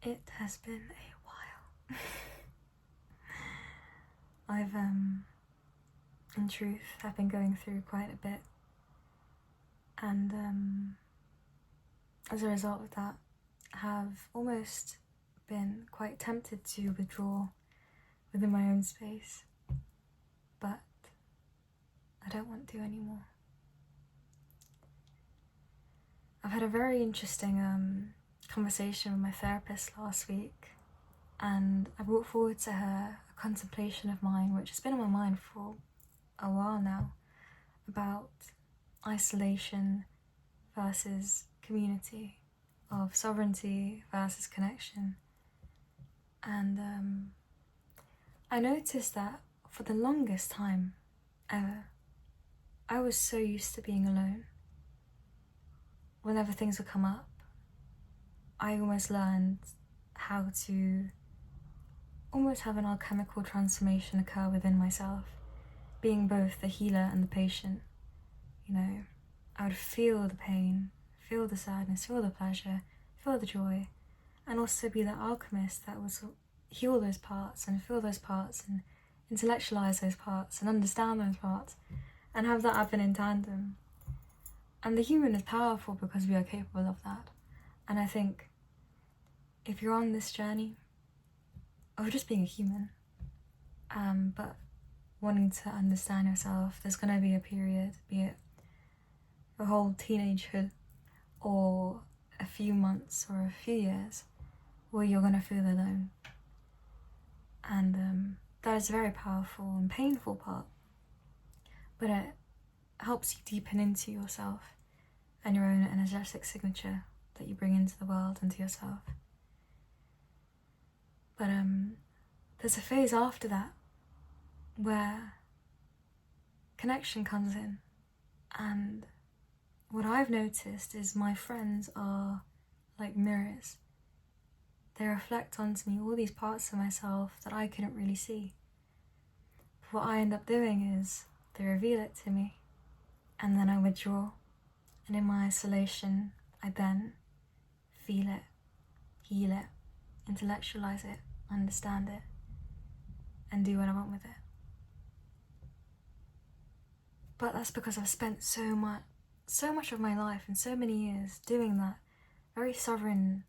It has been a while. I've, in truth, I've been going through quite a bit, and as a result of that, have almost been quite tempted to withdraw within my own space, but I don't want to anymore. I've had a very interesting conversation with my therapist last week, and I brought forward to her a contemplation of mine which has been on my mind for a while now, about isolation versus community, of sovereignty versus connection. And I noticed that for the longest time ever, I was so used to being alone. Whenever things would come up, I almost learned how to almost have an alchemical transformation occur within myself, being both the healer and the patient. You know, I would feel the pain, feel the sadness, feel the pleasure, feel the joy, and also be that alchemist that would heal those parts and feel those parts and intellectualize those parts and understand those parts and have that happen in tandem. And the human is powerful because we are capable of that. And I think if you're on this journey of just being a human, but wanting to understand yourself, there's going to be a period, be it your whole teenagehood or a few months or a few years, where you're going to feel alone. And that is a very powerful and painful part, but it helps you deepen into yourself and your own energetic signature that you bring into the world and to yourself. But there's a phase after that where connection comes in, and what I've noticed is my friends are like mirrors. They reflect onto me all these parts of myself that I couldn't really see. What I end up doing is they reveal it to me, and then I withdraw. And in my isolation, I then feel it, heal it, intellectualize it, understand it, and do what I want with it. But that's because I've spent so much of my life and so many years doing that very sovereign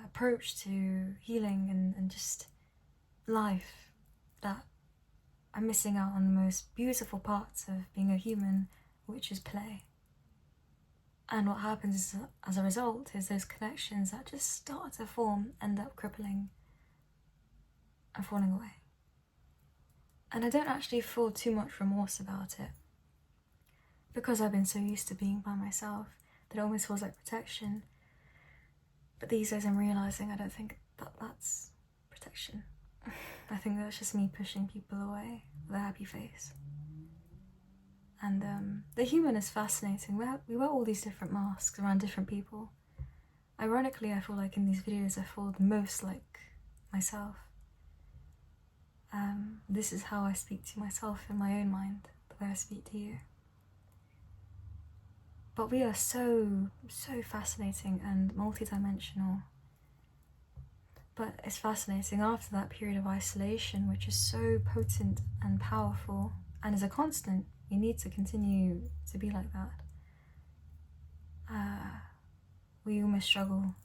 approach to healing and just life, that I'm missing out on the most beautiful parts of being a human, which is play. And what happens is, as a result, is those connections that just start to form end up crippling and falling away. And I don't actually feel too much remorse about it, because I've been so used to being by myself that it almost feels like protection. But these days I'm realising I don't think that that's protection. I think that's just me pushing people away with a happy face. And the human is fascinating. We wear all these different masks around different people. Ironically, I feel like in these videos I feel the most like myself. This is how I speak to myself in my own mind, the way I speak to you. But we are so fascinating and multidimensional. But it's fascinating after that period of isolation, which is so potent and powerful and is a constant. You need to continue to be like that. We almost struggle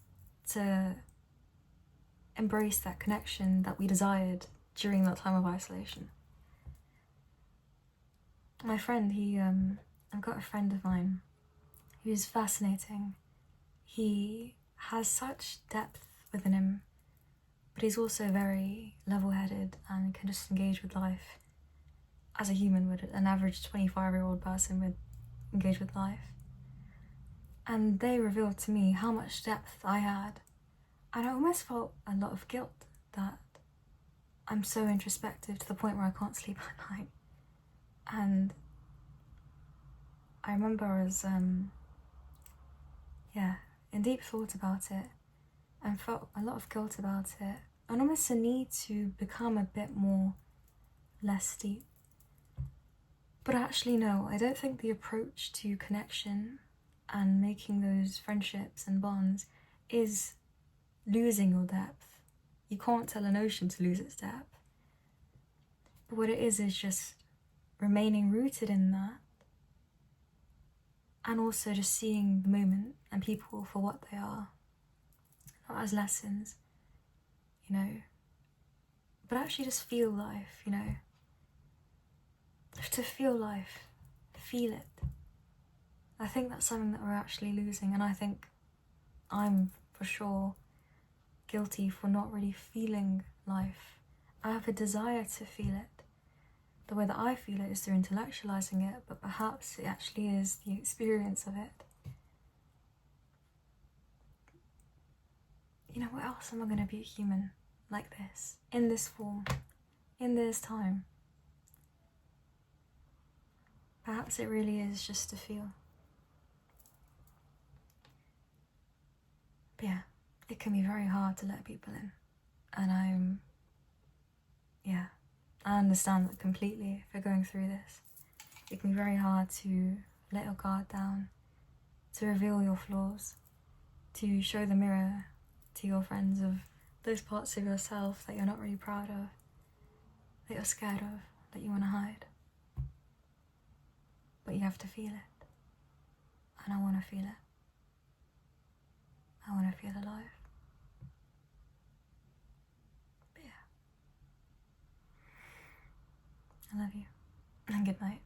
to embrace that connection that we desired during that time of isolation. My friend, I've got a friend of mine who's fascinating. He has such depth within him, but he's also very level-headed and can just engage with life as a human would, an average 25-year-old person would engage with life. And they revealed to me how much depth I had, and I almost felt a lot of guilt that I'm so introspective to the point where I can't sleep at night. And I remember I was in deep thought about it and felt a lot of guilt about it, and almost a need to become a bit more less deep. But actually no, I don't think the approach to connection and making those friendships and bonds is losing your depth. You can't tell an ocean to lose its depth. But what it is just remaining rooted in that, and also just seeing the moment and people for what they are, not as lessons, you know, but actually just feel life, you know. To feel life, feel it. I think that's something that we're actually losing, and I think I'm for sure guilty for not really feeling life. I have a desire to feel it. The way that I feel it is through intellectualizing it, but perhaps it actually is the experience of it. You know, what else am I going to be a human like this, in this form, in this time? Perhaps it really is just to feel. But yeah, it can be very hard to let people in. And I understand that completely if you're going through this. It can be very hard to let your guard down, to reveal your flaws, to show the mirror to your friends of those parts of yourself that you're not really proud of, that you're scared of, that you want to hide. But you have to feel it. And I want to feel it. I want to feel alive. But yeah. I love you. And good night.